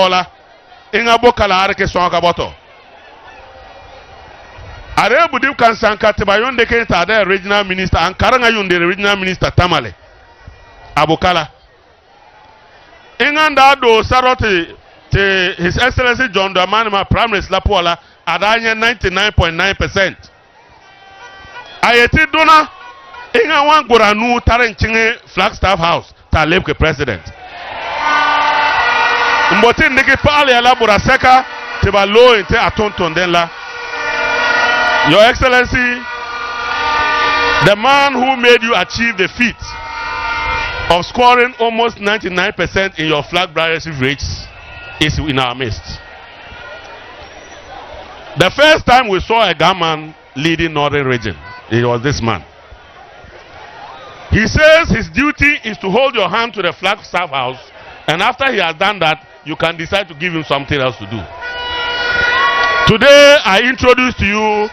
pola inga bokala arke songa boto are budi kan sankate ba yonde ke ta da regional minister an karanga yonde regional minister tamale abokala inga nda do sarote te His Excellency John Dramani Mahama Prime Minister la pola adanya 99.9%. Ayeti dona inga wan goranu tare nchinge Flagstaff House ta lebke president. Mboti ndiki pale ya labura seka tiba lo inte atonton den la. Your Excellency, the man who made you achieve the feat of scoring almost 99% in your flag bearership rates is in our midst. The first time we saw a gunman leading Northern region, it was this man. He says his duty is to hold your hand to the Flagstaff House, and after he has done that, you can decide to give him something else to do. Today, I introduce to you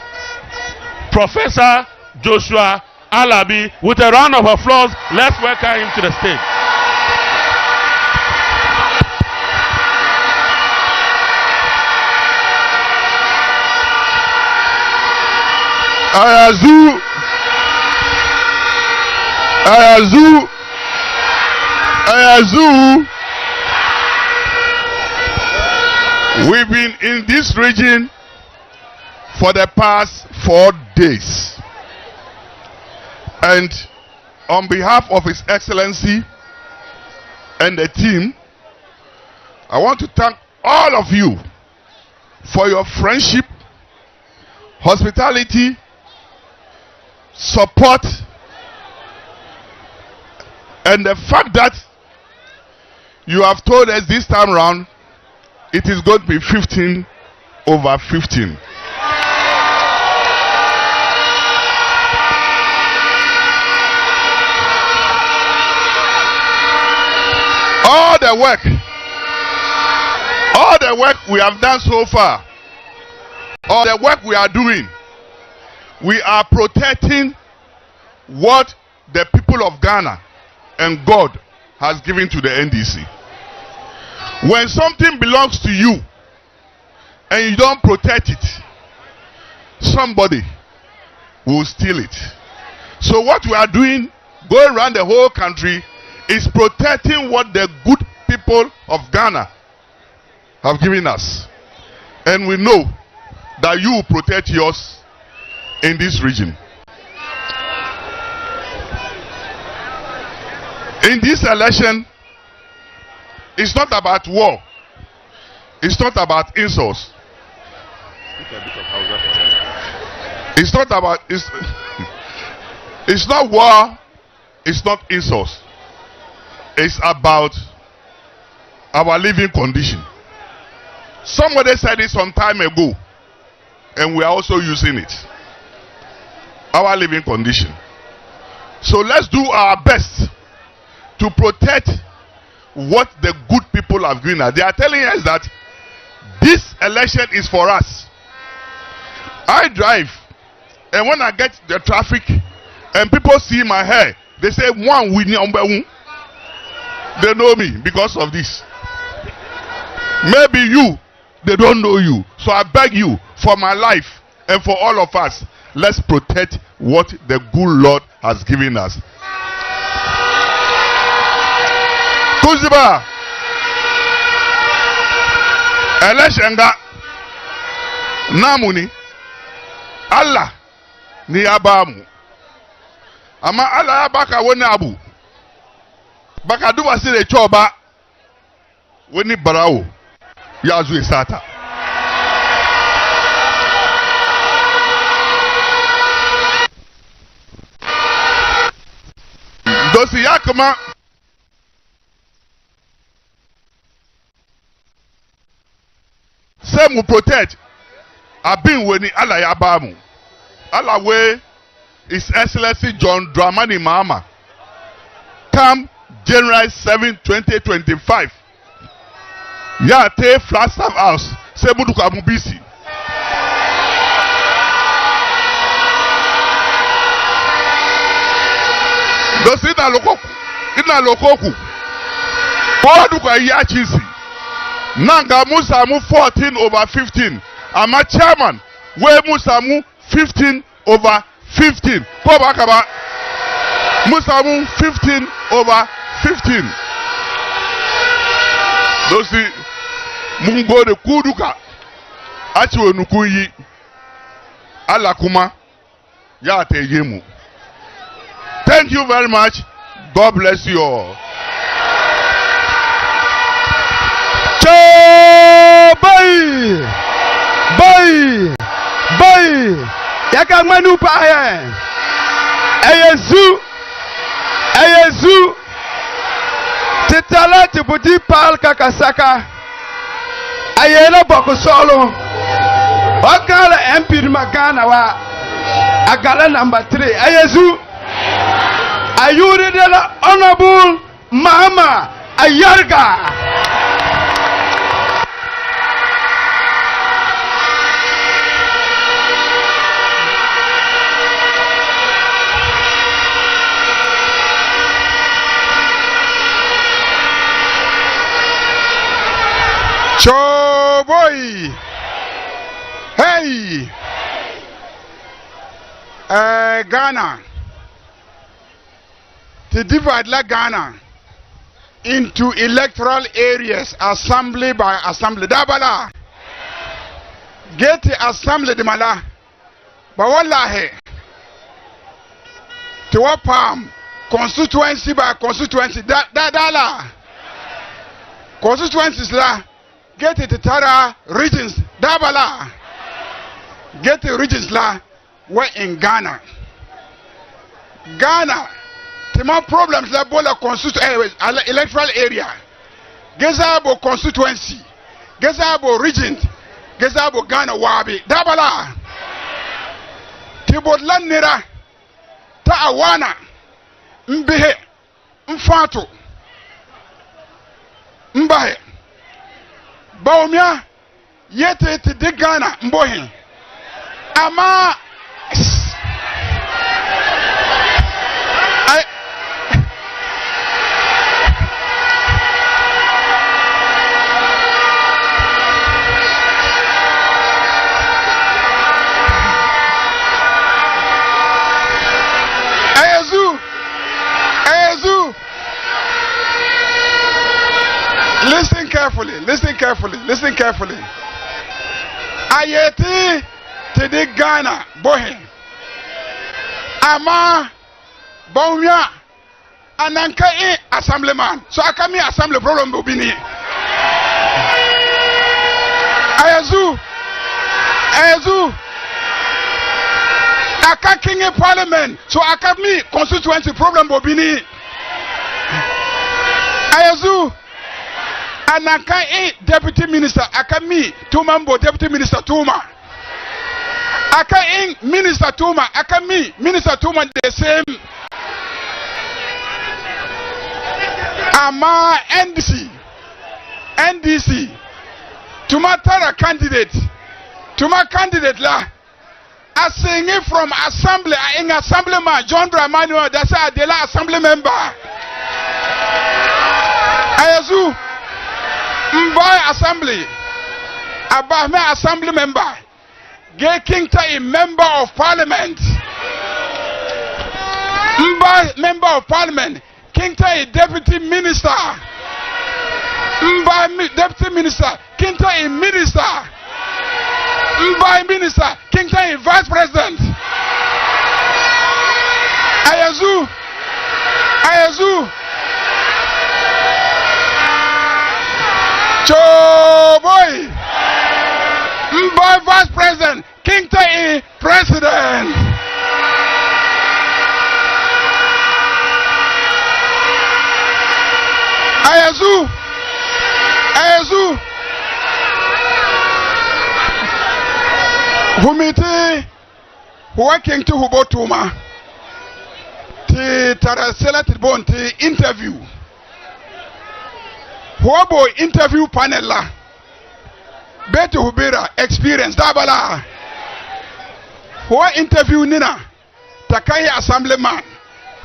Professor Joshua Alabi. With a round of applause, let's welcome him to the stage. Ayazu. We've been in this region for the past 4 days. And on behalf of His Excellency and the team, I want to thank all of you for your friendship, hospitality, support, and the fact that you have told us this time around it is going to be 15/15. All the work we have done so far, all the work we are doing, we are protecting what the people of Ghana and God has given to the NDC. When something belongs to you and you don't protect it, somebody will steal it. So what we are doing, going around the whole country, is protecting what the good people of Ghana have given us. And we know that you will protect yours in this region. In this election, it's not about war. It's not about insults. It's not about it's not war. It's not insults. It's about our living condition. Somebody said it some time ago, and we are also using it. Our living condition. So let's do our best to protect what the good people have given us. They are telling us that this election is for us. I drive, and when I get the traffic and people see my hair, they say, "One we need." They know me because of this. Maybe you, they don't know you. So I beg you, for my life and for all of us, let's protect what the good Lord has given us. Kuziba election ga namuni Allah ni abamu ama Allah abaka woni abu baka duba sire choba woni barawo ya zu isata dosi yakama say mu protect abin weni Allah ya bamu Allah we His Excellency John Dramani Mahama come January 7, 2025 ya te Flagstaff House say mudu ka mubisi dosi ina lokoku kwa duka ya chisi Nanga Musamu 14/15. I'm a chairman. Where Musamu 15/15. Go back about Musamu 15/15. Those Mungo de Kuduka. Achiwe Nukuyi. Alakuma. Yate Yemu. Thank you very much. God bless you all. Boy, yaka manu pa Ayezu, titala tibuti pal kakasaka, ayela boko solo, wakala MP magana wa, agala number 3, Ayezu, ayuri de la honorable Mahama Ayarga. Boy, hey, Ghana, to divide like Ghana into electoral areas, assembly by assembly. Dabala, get the assembly de mala, but wallahi, to what palm, constituency by constituency, dala, constituencies la. Get it Tara regions, Dabala. Get the regions la. We're in Ghana. Ghana. The more problems la bola electoral area. Gezabo constituency. Gezabo region. Gezabo Ghana wabi. Dabala. Tibodlan nira. Ta awana. Mbihe. Mfatu. Mbahe. Baumia yete te de Ghana mbohin ama Ayezu listen carefully. Ayeti te de Ghana bohe. Ama Baumia ananka assemblyman. So akami assembly problem bobini. Ayezu aka king parliament. So akami constituency problem bobini. Ayezu Anaka deputy minister akami Tumambo deputy minister Tuma aka minister Tuma akami minister Tuma the same ama NDC Tuma Tara candidate la asing from assembly assemblyman John Dramani that's a de la assembly member Ayezu Mbai assembly, Abahme assembly member, Gay Kingta a member of parliament. Mbai member of parliament, Kingta a deputy minister. Mbai deputy minister, Kingta a minister. Mbai minister, Kingta a vice president. Ayezu. Boy, Mbai vice president, King Tai president. Ayezu. Humiti, working to Hubotuma. Ti Tarasela Tibonti interview. Huabo interview panel la. Beto Hubera experience dabala. Hua interview nina. Takai assemblyman.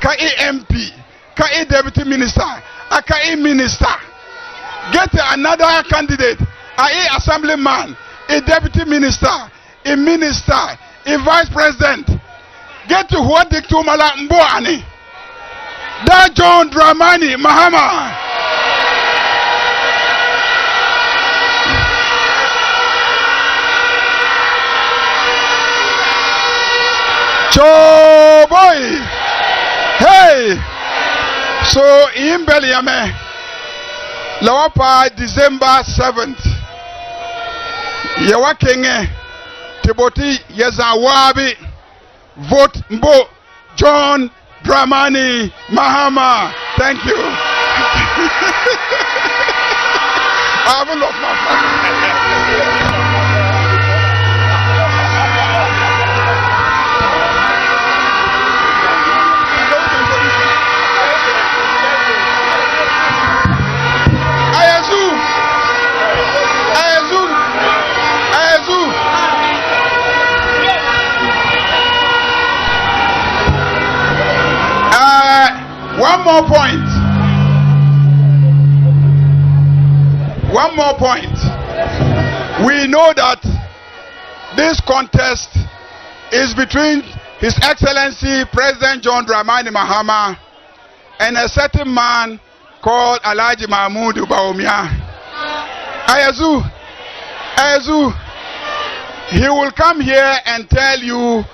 Kai MP. Kai deputy minister. Akai minister. Get another candidate. A assemblyman, a deputy minister, a minister, a vice president. Get to what the Tumala Mboani. That John Dramani Mahama. Cho boy. Hey. So in Beliame, Lawapa December 7th. Yawa Kenge Tiboti Yezawabi vote Mbo John Dramani Mahama. Thank you. I haven't lost my family. One more point. One more point. We know that this contest is between His Excellency President John Dramani Mahama and a certain man called Alhaji Mahmudu Bawumia. Ayazu, he will come here and tell you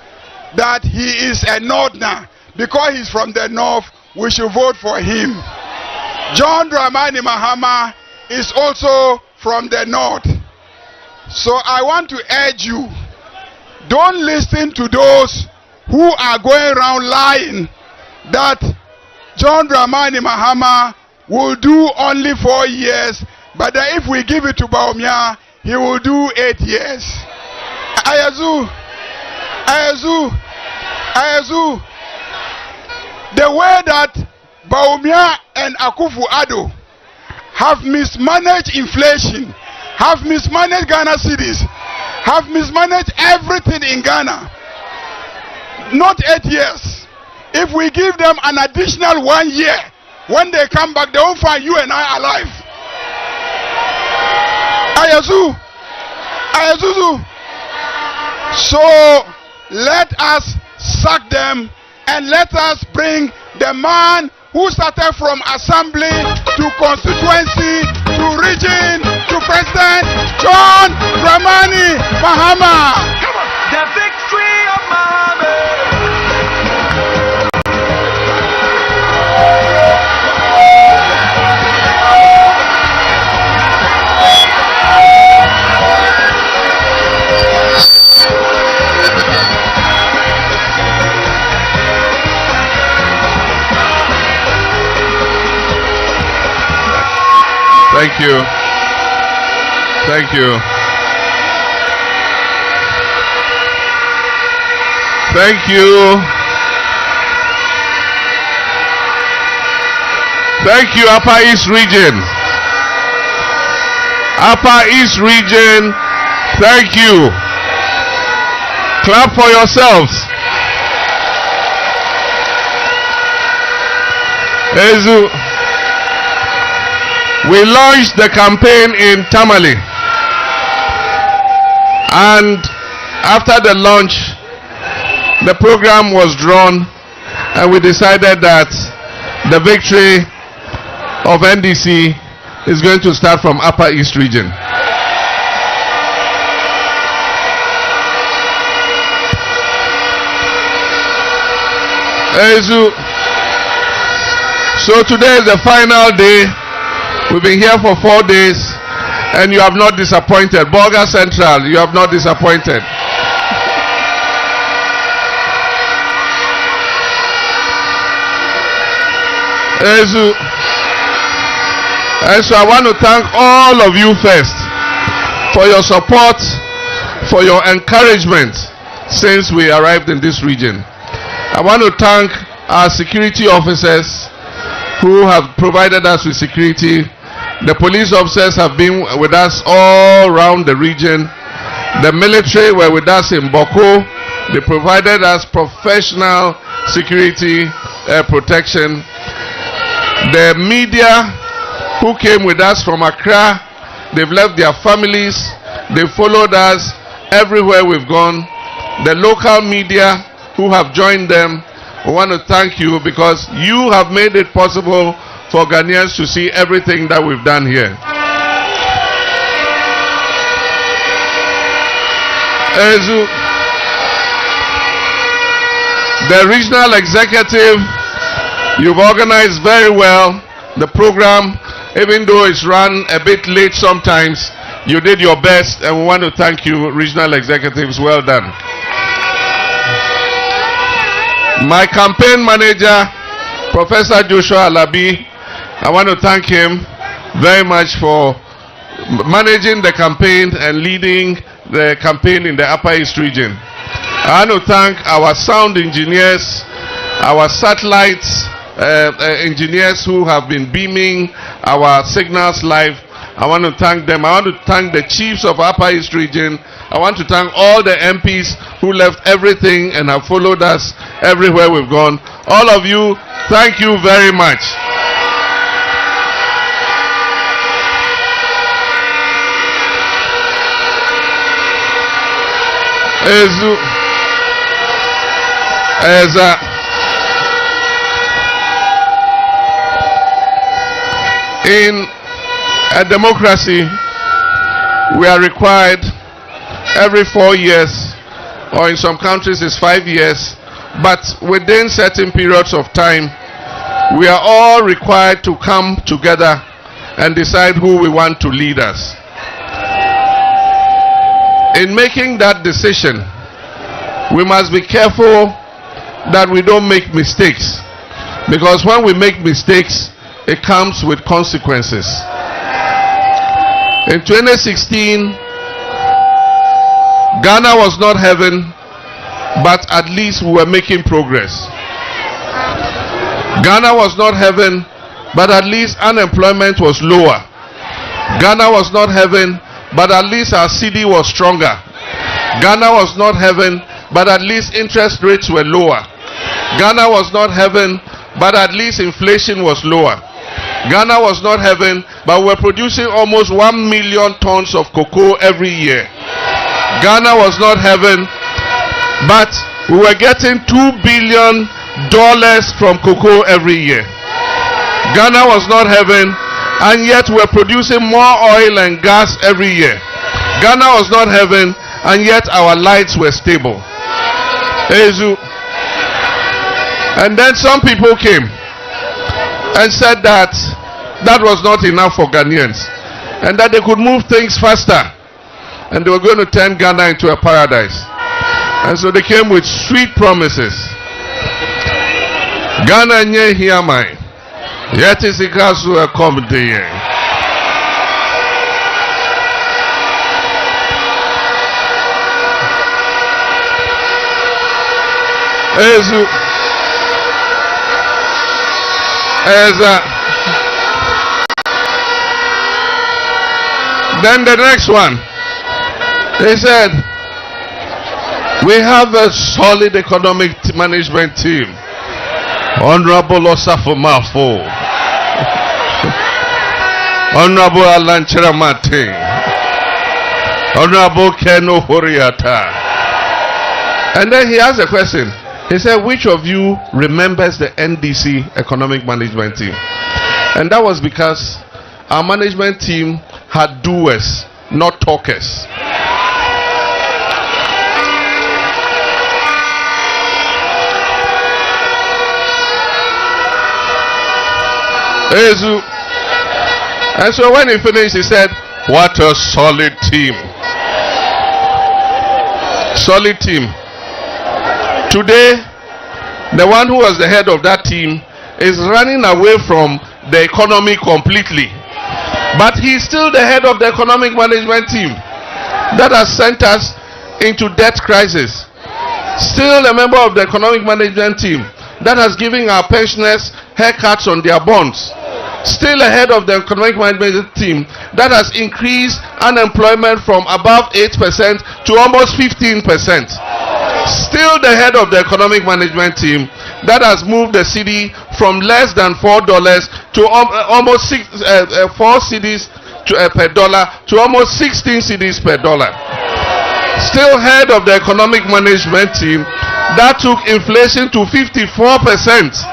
that he is a Northerner. Because he's from the north, we should vote for him. John Dramani Mahama is also from the north. So I want to urge you, don't listen to those who are going around lying that John Dramani Mahama will do only 4 years, but that if we give it to Bawumia, he will do 8 years. Ayazu, the way that Bawumia and Akufo-Addo have mismanaged inflation, have mismanaged Ghana cities, have mismanaged everything in Ghana. Not 8 years. If we give them an additional 1 year, when they come back, they won't find you and I alive. Ayazuzu. So let us sack them and let us bring the man who started from assembly to constituency to region to president, John Dramani Mahama. Come on. The victory of Mahama. Thank you. Thank you. Thank you. Thank you, Upper East Region. Upper East Region, thank you. Clap for yourselves. Ezu. We launched the campaign in Tamale, and after the launch, the program was drawn, and we decided that the victory of NDC is going to start from Upper East Region. So today is the final day. We've been here for 4 days, and you have not disappointed. Bolga Central, you have not disappointed. And so I want to thank all of you first for your support, for your encouragement since we arrived in this region. I want to thank our security officers who have provided us with security. The police officers have been with us all around the region. The military were with us in Boko. They provided us professional security protection. The media who came with us from Accra. They've left their families. They followed us everywhere we've gone. The local media who have joined them, we want to thank you because you have made it possible for Ghanaians to see everything that we've done here. The regional executive, you've organized very well the program, even though it's run a bit late sometimes. You did your best, and we want to thank you, regional executives. Well done. My campaign manager, Professor Joshua Alabi, I want to thank him very much for managing the campaign and leading the campaign in the Upper East region. I want to thank our sound engineers, our satellites engineers who have been beaming our signals live. I want to thank them. I want to thank the chiefs of Upper East region. I want to thank all the MPs who left everything and have followed us everywhere we've gone. All of you, thank you very much. In a democracy, we are required every 4 years, or in some countries it's 5 years, but within certain periods of time, we are all required to come together and decide who we want to lead us. In making that decision, we must be careful that we don't make mistakes, because when we make mistakes, it comes with consequences. In 2016, Ghana was not heaven, but at least we were making progress. Ghana was not heaven, but at least unemployment was lower. Ghana was not heaven, but at least our cedi was stronger. Ghana was not heaven, but at least interest rates were lower. Ghana was not heaven, but at least inflation was lower. Ghana was not heaven, but we're producing almost 1 million tons of cocoa every year. Ghana was not heaven, but we were getting $2 billion from cocoa every year. Ghana was not heaven, and yet we're producing more oil and gas every year. Ghana was not heaven, and yet our lights were stable. And then some people came and said that that was not enough for Ghanaians, and that they could move things faster, and they were going to turn Ghana into a paradise. And so they came with sweet promises. Ghana nye hiamai, yet is ikasu a comedy. Then the next one, they said, we have a solid economic management team. Honorable Osafo Mafo, Honorable Alan Cheramate, Honorable Keno Horiata. And then he asked a question. He said, which of you remembers the NDC economic management team? And that was because our management team had doers, not talkers. And so when he finished, he said, what a solid team. Solid team. Today, the one who was the head of that team is running away from the economy completely. But he's still the head of the economic management team that has sent us into debt crisis. Still a member of the economic management team that has given our pensioners haircuts on their bonds. Still a head of the economic management team that has increased unemployment from above 8% to almost 15%. Still the head of the economic management team that has moved the cedi from less than $4 to almost 4 cedis per dollar to almost 16 cedis per dollar. Still head of the economic management team that took inflation to 54%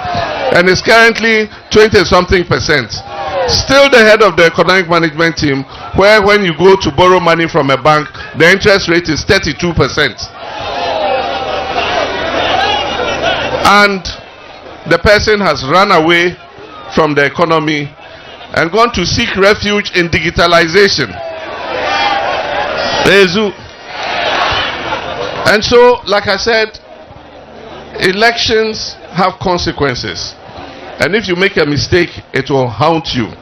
and is currently 20-something percent. Still the head of the economic management team, where when you go to borrow money from a bank, the interest rate is 32%. And the person has run away from the economy and gone to seek refuge in digitalization. And so, like I said, elections have consequences. And if you make a mistake, it will haunt you.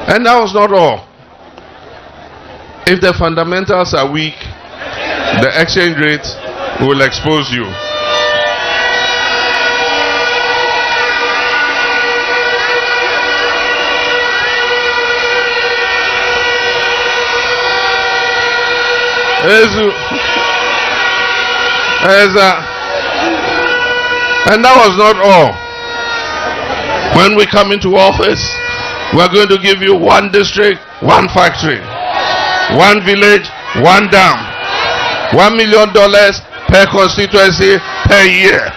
And that was not all. If the fundamentals are weak, the exchange rate will expose you. And that was not all. When we come into office, we're going to give you 1 district, 1 factory, 1 village, 1 dam, $1 million per constituency per year.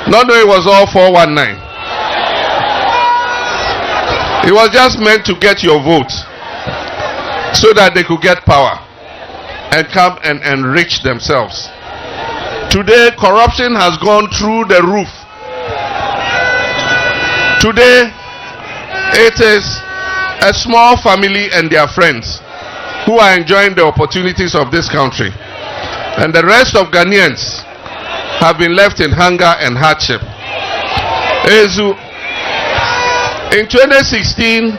Not that it was all 419. It was just meant to get your vote so that they could get power and come and enrich themselves. Today, corruption has gone through the roof. Today, it is a small family and their friends who are enjoying the opportunities of this country. And the rest of Ghanaians have been left in hunger and hardship. In 2016,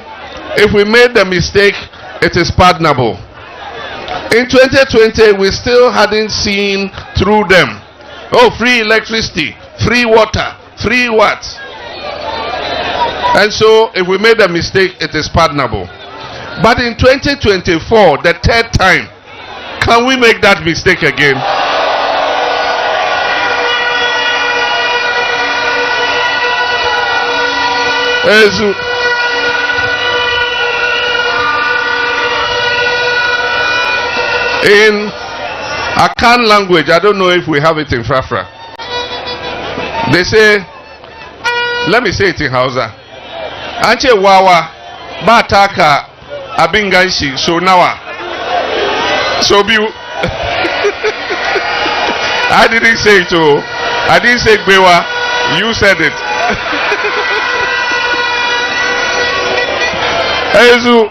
if we made the mistake, it is pardonable. In 2020, we still hadn't seen through them. Oh, free electricity, free water, free what? And so, if we made a mistake, it is pardonable. But in 2024, the 3rd time, can we make that mistake again? In Akan language, I don't know if we have it in Frafra. They say, let me say it in Hausa. Anche wawa bataka abinganshi so nawa. So you I didn't say it. Oh, I didn't say Gbewa. You said it. Ezu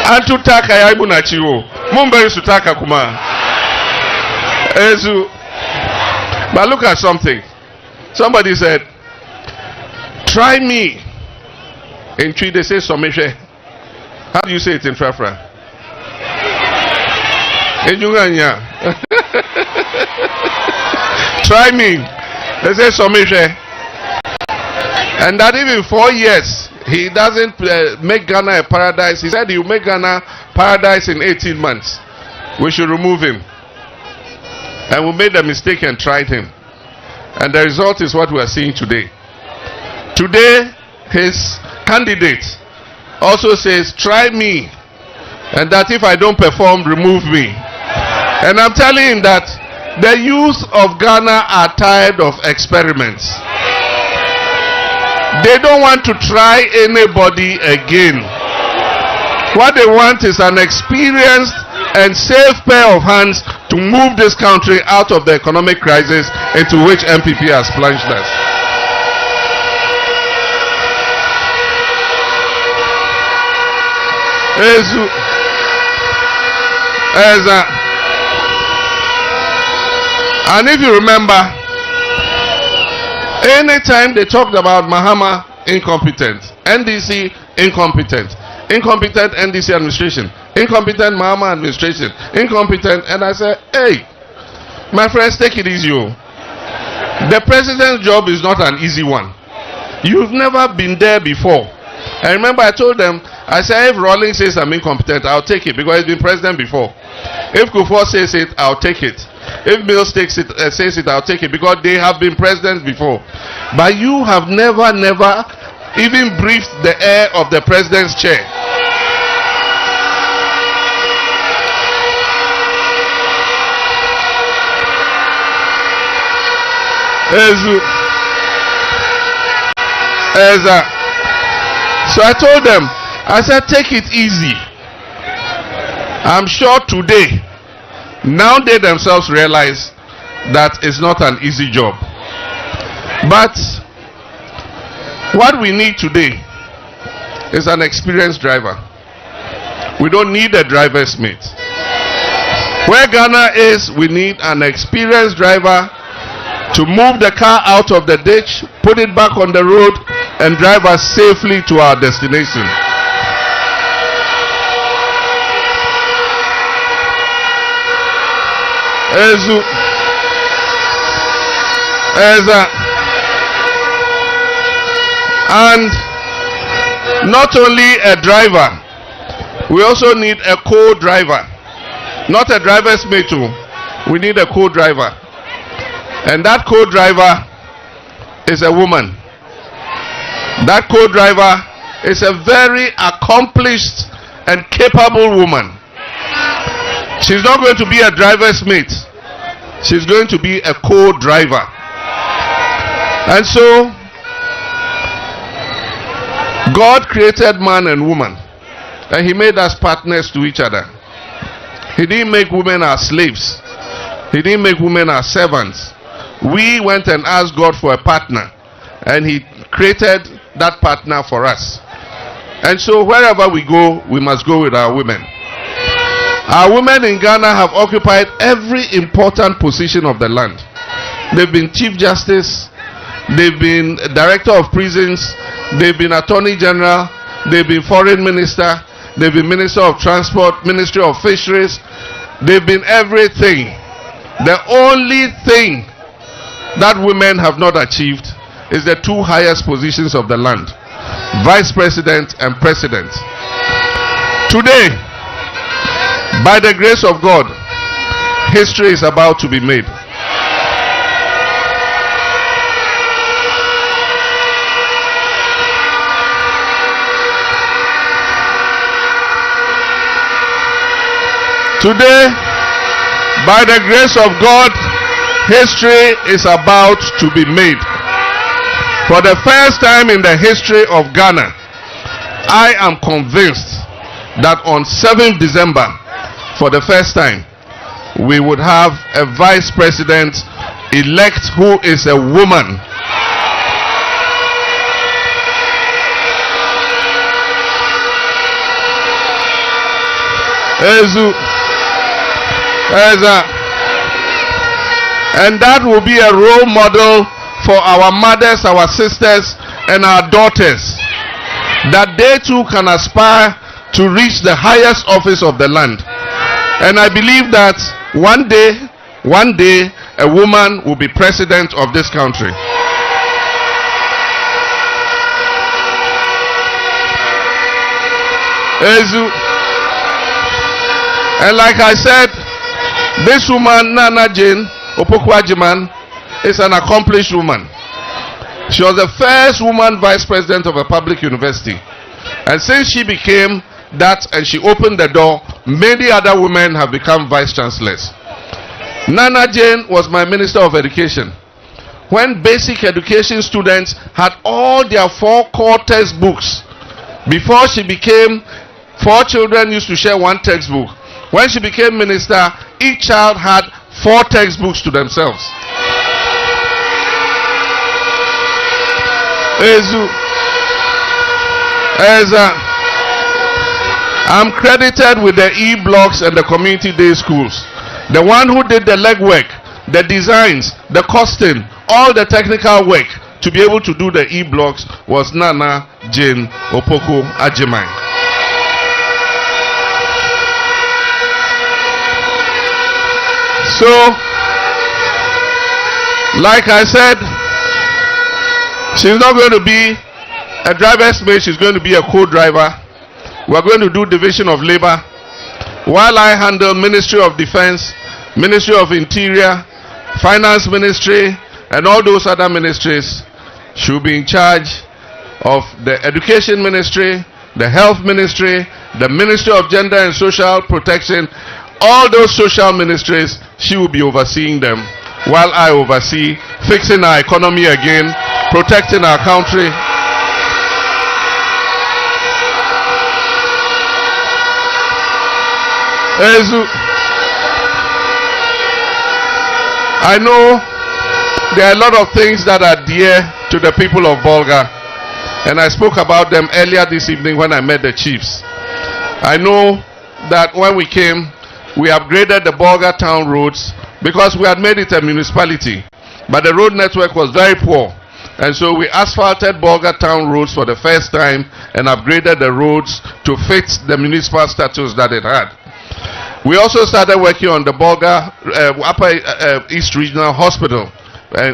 antutaka ya ibu na chiwo mumberi sutaka kuma Ezu. But look at something. Somebody said, try me. In Twi they say somishe. How do you say it in Frafra? Enyunganya. Try me. They say somishe. And that even 4 years he doesn't make Ghana a paradise. He said he will make Ghana paradise in 18 months. We should remove him. And we made a mistake and tried him. And the result is what we are seeing today. Today, his candidate also says, try me. And that if I don't perform, remove me. And I'm telling him that the youth of Ghana are tired of experiments. They don't want to try anybody again. What they want is an experienced and safe pair of hands to move this country out of the economic crisis into which MPP has plunged us. And if you remember, anytime they talked about Mahama incompetent, NDC incompetent, incompetent NDC administration, incompetent Mahama administration, incompetent, and I said, hey, my friends, take it easy. The president's job is not an easy one. You've never been there before. I remember I told them, I said, if Rawlings says I'm incompetent, I'll take it because he's been president before. If Kufuor says it, I'll take it. If Mills takes it, says it, I'll take it, because they have been presidents before. But you have never even breathed the air of the president's chair. So I told them, I said, take it easy. I'm sure today, now they themselves realize that it's not an easy job. But what we need today is an experienced driver. We don't need a driver's mate. Where Ghana is, we need an experienced driver to move the car out of the ditch, put it back on the road, and drive us safely to our destination. And not only a driver, we also need a co-driver. Not a driver's mate too. We need a co-driver. And that co-driver is a woman. That co-driver is a very accomplished and capable woman. She's not going to be a driver's mate. She's going to be a co-driver. And so, God created man and woman, and He made us partners to each other. He didn't make women our slaves. He didn't make women our servants. We went and asked God for a partner, and He created that partner for us. And so wherever we go, we must go with our women. Our women in Ghana have occupied every important position of the land. They've been Chief Justice, they've been Director of Prisons, they've been Attorney General, they've been Foreign Minister, they've been Minister of Transport, Ministry of Fisheries, they've been everything. The only thing that women have not achieved is the two highest positions of the land, Vice President and President. Today, by the grace of God, history is about to be made. Today, by the grace of God, history is about to be made. For the first time in the history of Ghana, I am convinced that on 7th December, for the first time, we would have a vice president elect who is a woman. And that will be a role model for our mothers, our sisters, and our daughters, that they too can aspire to reach the highest office of the land. And I believe that one day, a woman will be president of this country. And like I said, this woman, Nana Jane Opoku-Agyeman, is an accomplished woman. She was the first woman vice president of a public university. And since she became that and she opened the door, many other women have become vice chancellors. Nana Jane was my minister of education. When basic education students had all their 4 core textbooks, before she became, 4 children used to share 1 textbook. When she became minister, each child had 4 textbooks to themselves. I'm credited with the e-blocks and the community day schools. The one who did the legwork, the designs, the costing, all the technical work to be able to do the e-blocks was Nana Jane Opoku-Agyeman. So, like I said, she's not going to be a driver's mate, she's going to be a co-driver. We're going to do division of labor. While I handle Ministry of Defense, Ministry of Interior, Finance Ministry, and all those other ministries should be in charge of the Education Ministry, the Health Ministry, the Ministry of Gender and Social Protection. All those social ministries, she will be overseeing them, while I oversee fixing our economy again, protecting our country. I know there are a lot of things that are dear to the people of Bolga, and I spoke about them earlier this evening when I met the chiefs. I know that when we came, we upgraded the Bolga town roads because we had made it a municipality, but the road network was very poor, and so we asphalted Bolga town roads for the first time and upgraded the roads to fit the municipal status that it had. We also started working on the Bolga Upper East Regional Hospital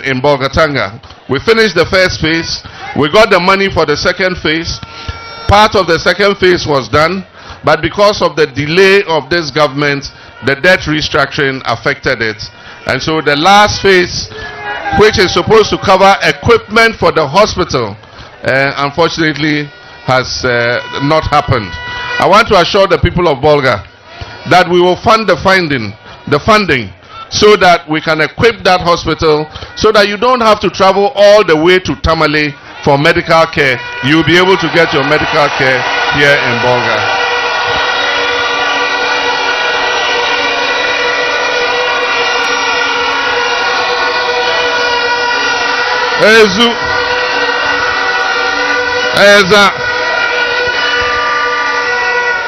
in Bolgatanga. We finished the first phase. We got the money for the second phase. Part of the second phase was done, but because of the delay of this government, the debt restructuring affected it. And so the last phase, which is supposed to cover equipment for the hospital, unfortunately has not happened. I want to assure the people of Bolga that we will fund the funding so that we can equip that hospital so that you don't have to travel all the way to Tamale for medical care. You'll be able to get your medical care here in Bolga.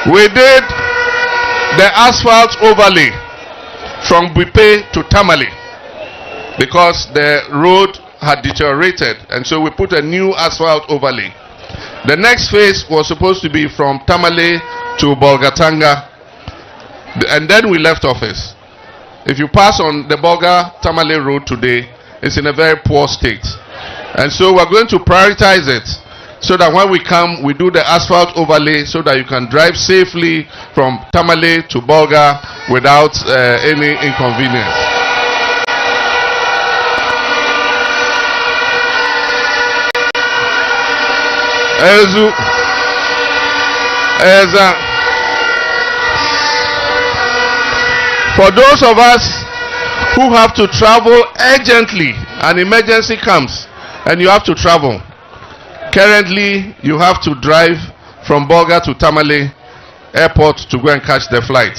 We did the asphalt overlay from Buipe to Tamale because the road had deteriorated, and so we put a new asphalt overlay. The next phase was supposed to be from Tamale to Bolgatanga, and then we left office. If you pass on the Bolga-Tamale road today, it's in a very poor state, and so we're going to prioritize it so that when we come, we do the asphalt overlay so that you can drive safely from Tamale to Bolga without any inconvenience. For those of us who have to travel urgently, an emergency comes and you have to travel. Currently, you have to drive from Bolga to Tamale Airport to go and catch the flight.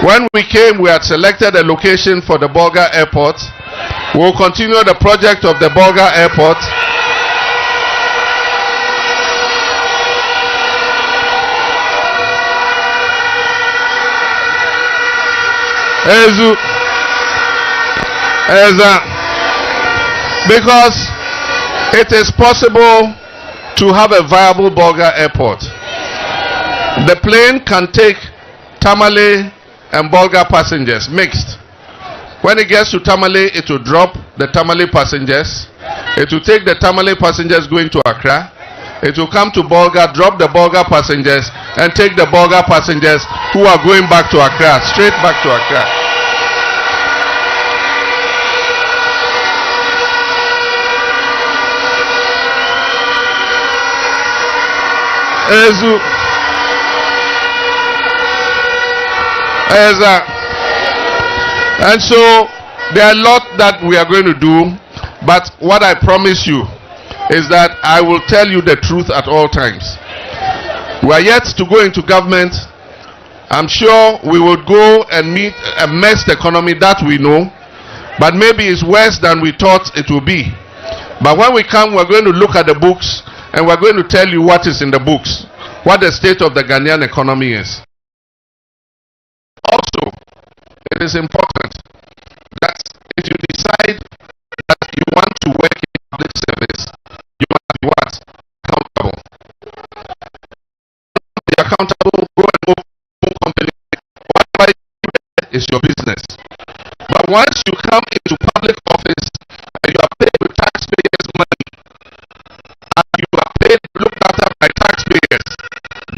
When we came, we had selected a location for the Bolga Airport. We'll continue the project of the Bolga Airport. Because it is possible to have a viable Bolga airport. The plane can take Tamale and Bolga passengers mixed. When it gets to Tamale, it will drop the Tamale passengers. It will take the Tamale passengers going to Accra. It will come to Bolga, drop the Bolga passengers, and take the Bolga passengers who are going back to Accra, straight back to Accra. And so there are a lot that we are going to do, but what I promise you is that I will tell you the truth at all times. We are yet to go into government. I'm sure we will go and meet a messed economy that we know, but maybe it's worse than we thought it will be. But when we come, we're going to look at the books and we're going to tell you what is in the books, what the state of the Ghanaian economy is. Also, it is important that if you decide that you want to work in public service, you must be what? Accountable. Be accountable, go and open a company. Whatever you do is your business. But once you come into public office and you are paid with taxpayers' money, and you are paid looked after by taxpayers,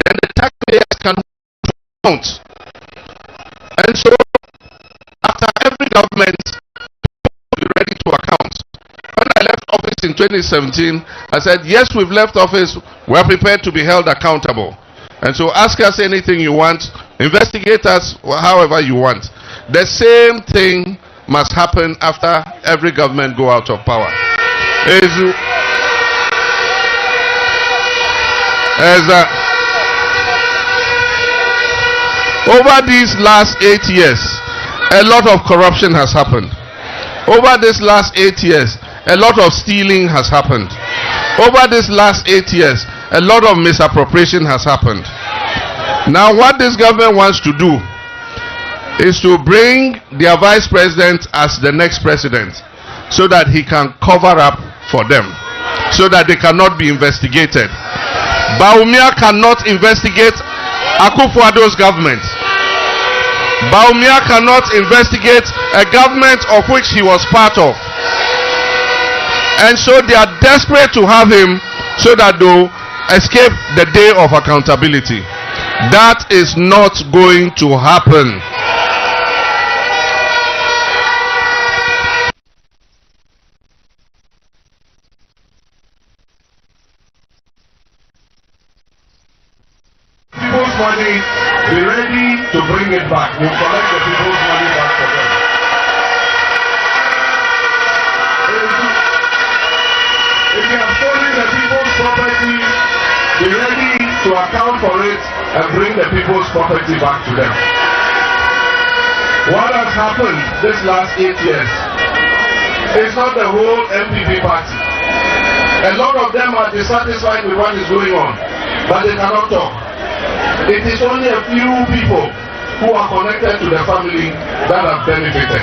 then the taxpayers can count. And so in 2017, I said, yes, we've left office, we're prepared to be held accountable. And so ask us anything you want, investigate us however you want. The same thing must happen after every government go out of power. Over these last 8 years, a lot of corruption has happened. Over these last 8 years, a lot of stealing has happened. Over these last 8 years, a lot of misappropriation has happened. Now what this government wants to do is to bring their vice president as the next president so that he can cover up for them, so that they cannot be investigated. Bawumia cannot investigate Akufo-Addo's government. Bawumia cannot investigate a government of which he was part of. And so they are desperate to have him so that they'll escape the day of accountability. That is not going to happen. People's money, be ready to bring it back. We'll collect the people's money back for them. If you have stolen the people's property, be ready to account for it and bring the people's property back to them. What has happened this last 8 years is not the whole MPP party. A lot of them are dissatisfied with what is going on, but they cannot talk. It is only a few people who are connected to the family that have benefited.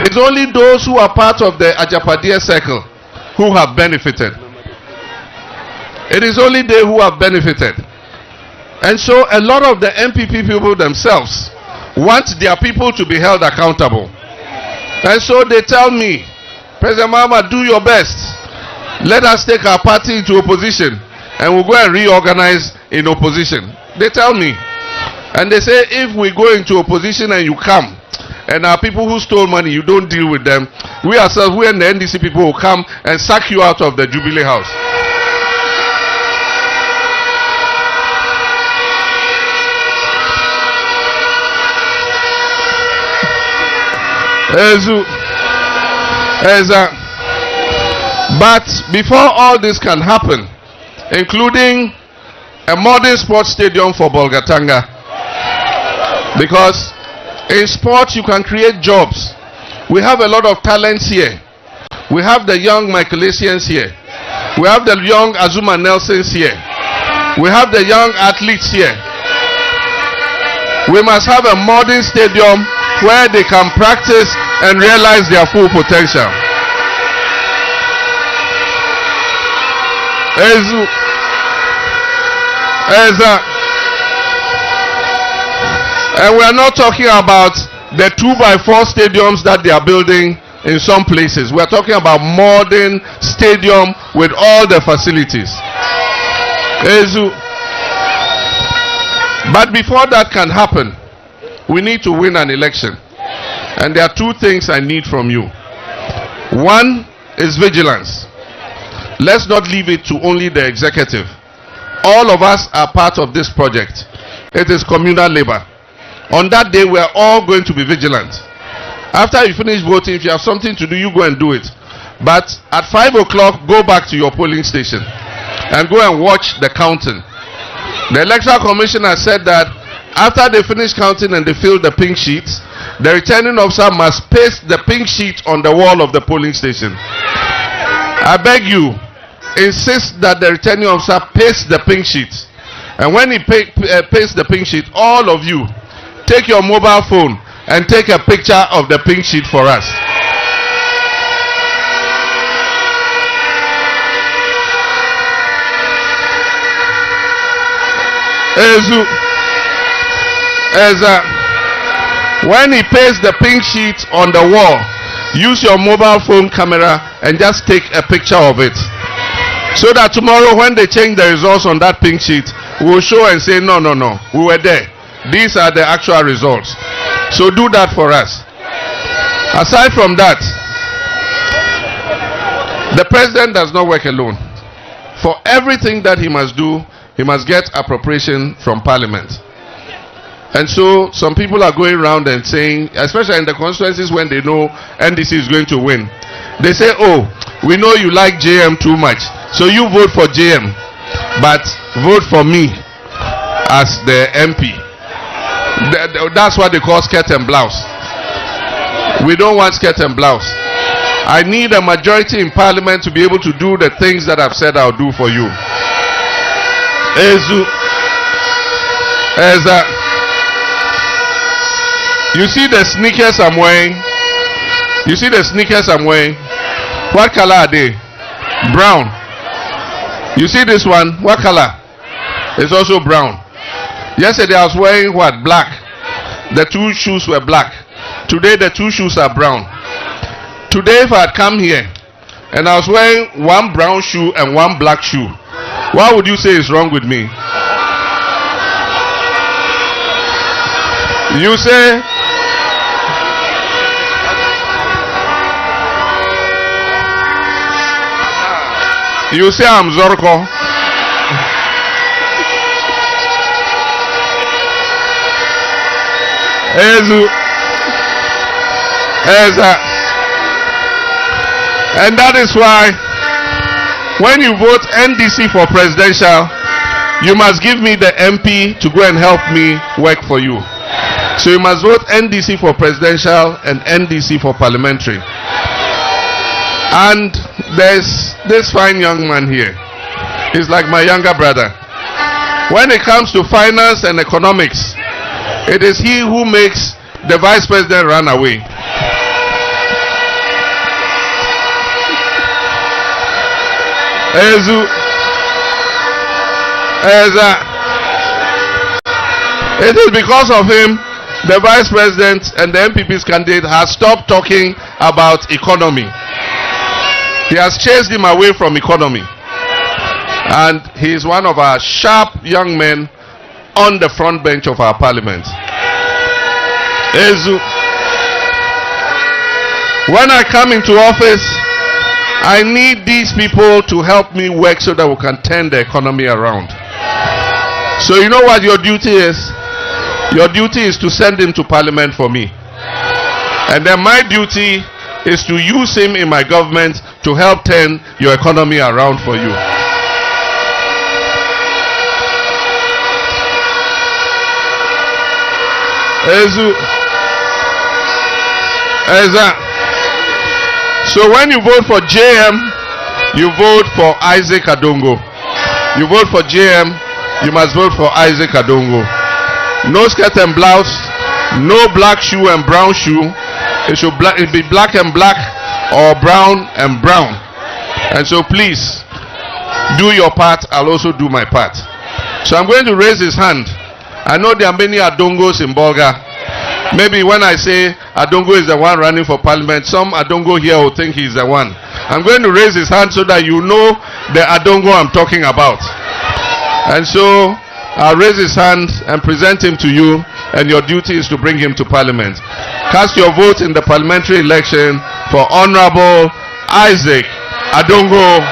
It is only those who are part of the Ajapadia circle who have benefited. It is only they who have benefited. And so a lot of the MPP people themselves want their people to be held accountable. And so they tell me, President Mahama, do your best. Let us take our party into opposition and we'll go and reorganize in opposition. They tell me. And they say, if we go into opposition and you come, and our people who stole money, you don't deal with them, we ourselves, we and the NDC people will come and sack you out of the Jubilee House. But before all this can happen, including a modern sports stadium for Bolga, because in sport you can create jobs. We have a lot of talents here. We have the young Michaelasians here. We have the young Azuma Nelsons here. We have the young athletes here. We must have a modern stadium where they can practice and realize their full potential. And we are not talking about the 2x4 stadiums that they are building in some places. We are talking about modern stadium with all the facilities. But before that can happen, we need to win an election. And there are two things I need from you. One is vigilance. Let's not leave it to only the executive. All of us are part of this project. It is communal labor. On that day, we are all going to be vigilant. After you finish voting, if you have something to do, you go and do it. But at 5 o'clock, go back to your polling station and go and watch the counting. The Electoral Commission has said that after they finish counting and they fill the pink sheets, the returning officer must paste the pink sheet on the wall of the polling station. I beg you, insist that the returning officer paste the pink sheet. And when he pastes the pink sheet, all of you, take your mobile phone and take a picture of the pink sheet for us. When he pastes the pink sheet on the wall, use your mobile phone camera and just take a picture of it. So that tomorrow when they change the results on that pink sheet, we'll show and say, no, we were there. These are the actual results. So do that for us. Aside from that, The president does not work alone. For everything that he must do, he must get appropriation from Parliament. And so some people are going around and saying, especially in the constituencies when they know NDC is going to win, they say, oh, we know you like JM too much, so you vote for JM, but vote for me as the MP. That's what they call skirt and blouse. We don't want skirt and blouse. I need a majority in Parliament to be able to do the things that I've said I'll do for you. You see the sneakers I'm wearing? You see the sneakers I'm wearing? What color are they? Brown. You see this one? What color? It's also brown. Yesterday I was wearing what? Black. The two shoes were black. Today the two shoes are brown. Today if I had come here and I was wearing one brown shoe and one black shoe, what would you say is wrong with me? You say I'm Zorko. And that is why when you vote NDC for presidential, you must give me the MP to go and help me work for you. So you must vote NDC for presidential and NDC for parliamentary. And there's this fine young man here. He's like my younger brother. When it comes to finance and economics, it is he who makes the vice president run away. It is because of him the vice president and the MPP's candidate has stopped talking about economy. He has chased him away from economy. And he is one of our sharp young men on the front bench of our parliament. When I come into office, I need these people to help me work so that we can turn the economy around. So you know what your duty is? Your duty is to send him to Parliament for me. And then my duty is to use him in my government to help turn your economy around for you. So when you vote for JM, you vote for Isaac Adongo. You vote for JM, you must vote for Isaac Adongo. No skirt and blouse, no black shoe and brown shoe. It should be black and black or brown and brown. And so please, do your part, I'll also do my part. So I'm going to raise his hand. I know there are many Adongos in Bolga. Maybe when I say Adongo is the one running for Parliament, some Adongo here will think he's the one. I'm going to raise his hand so that you know the Adongo I'm talking about. And so I'll raise his hand and present him to you, and your duty is to bring him to Parliament. Cast your vote in the parliamentary election for Honorable Isaac Adongo.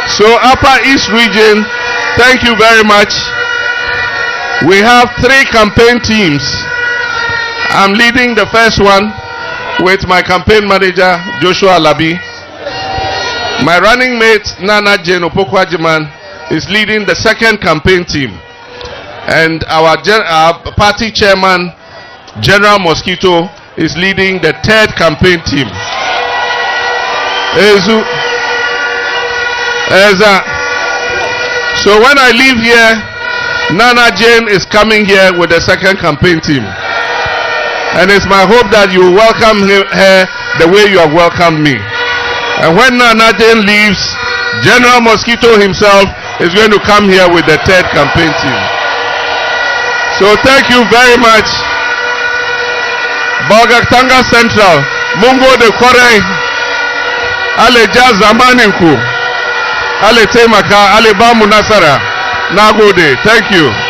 So Upper East Region, thank you very much. We have 3 campaign teams. I'm leading the first one with my campaign manager Joshua Labi. My running mate Nana Jane Opokwajiman is leading the second campaign team. And our party chairman, General Mosquito, is leading the third campaign team. So when I leave here, Nana Jane is coming here with the second campaign team. And it's my hope that you welcome her the way you have welcomed me. And when Nana Jane leaves, General Mosquito himself is going to come here with the third campaign team. So thank you very much. Bolga Tanga Central. Mun gode kwarai. Ale ja zamaninku. Ale taimaka, ale ba mu nasara. Na gode. Thank you.